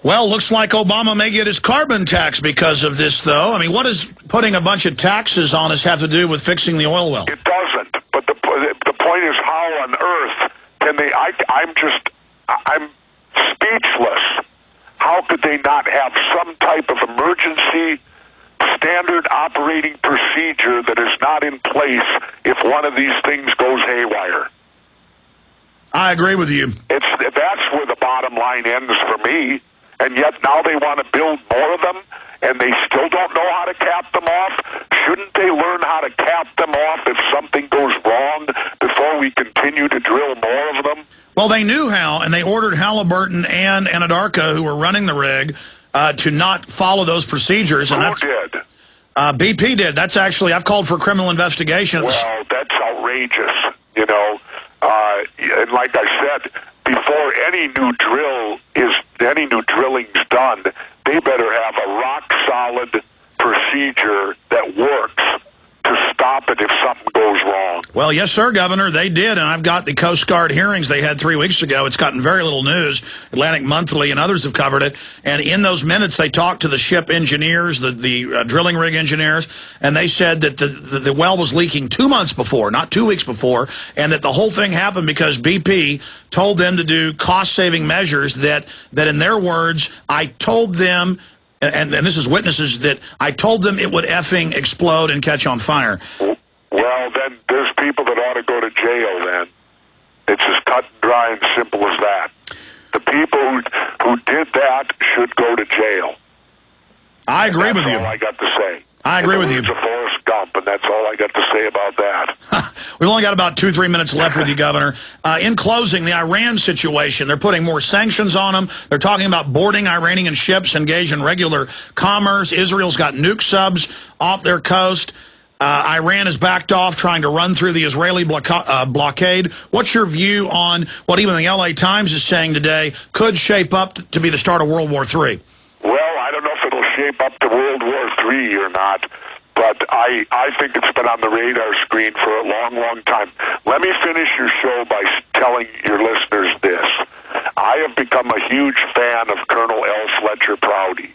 Well, looks like Obama may get his carbon tax because of this, though. I mean, what does putting a bunch of taxes on us have to do with fixing the oil well? It doesn't. But the point is, how on earth can they? I'm speechless. How could they not have some type of emergency standard operating procedure that is not in place if one of these things goes haywire? I agree with you. That's where the bottom line ends for me. And yet now they want to build more of them, and they still don't know how to cap them off. Shouldn't they learn how to cap them off if something goes wrong before we continue to drill more of them? Well, they knew how, and they ordered Halliburton and Anadarko, who were running the rig, to not follow those procedures. Who did? BP did. That's actually, I've called for a criminal investigation. Well, that's outrageous, you know. And like I said, before any new drilling's done, they better have a rock-solid procedure that works to stop it if something goes wrong. Well, yes, sir, Governor, they did, and I've got the Coast Guard hearings they had 3 weeks ago. It's gotten very little news. Atlantic Monthly and others have covered it, and in those minutes they talked to the ship engineers, the drilling rig engineers, and they said that the well was leaking 2 months before, not 2 weeks before, and that the whole thing happened because BP told them to do cost-saving measures that in their words, I told them, and this is witnesses, that I told them it would effing explode and catch on fire. Well, then there's people that ought to go to jail then. It's as cut and dry and simple as that. The people who did that should go to jail. I agree with you. That's all I got to say. I agree with you. It's a Forrest Gump, and that's all I got to say about that. We've only got about 2-3 minutes left with you, Governor. In closing, the Iran situation, they're putting more sanctions on them. They're talking about boarding Iranian ships engaged in regular commerce. Israel's got nuke subs off their coast. Iran has backed off, trying to run through the Israeli blockade. What's your view on what even the L.A. Times is saying today could shape up to be the start of World War III? Well, I don't know if it'll shape up to World War III or not, but I think it's been on the radar screen for a long, long time. Let me finish your show by telling your listeners this. I have become a huge fan of Colonel L. Fletcher Prouty.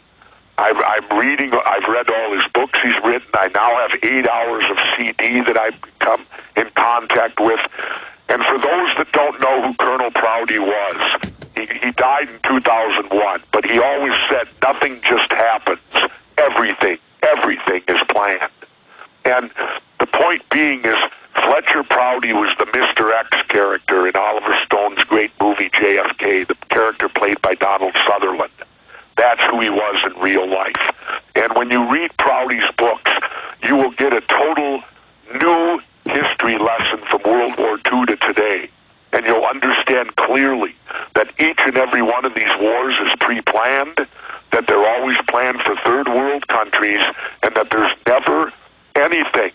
I've read all his books he's written. I now have 8 hours of CD that I've become in contact with. And for those that don't know who Colonel Prouty was, he died in 2001, but he always said nothing just happens. Everything is planned. And the point being is Fletcher Prouty was the Mr. X character in Oliver Stone's great movie JFK, the character played by Donald Sutherland. That's who he was in real life. And when you read Prouty's books, you will get a total new history lesson from World War II to today. And you'll understand clearly that each and every one of these wars is pre-planned, that they're always planned for third world countries, and that there's never anything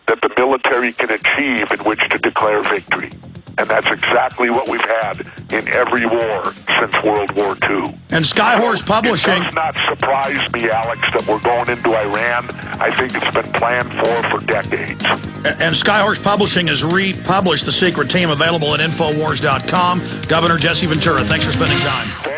that the military can achieve in which to declare victory. And that's exactly what we've had in every war since World War II. And Skyhorse Publishing... It does not surprise me, Alex, that we're going into Iran. I think it's been planned for decades. And Skyhorse Publishing has republished The Secret Team, available at Infowars.com. Governor Jesse Ventura, thanks for spending time.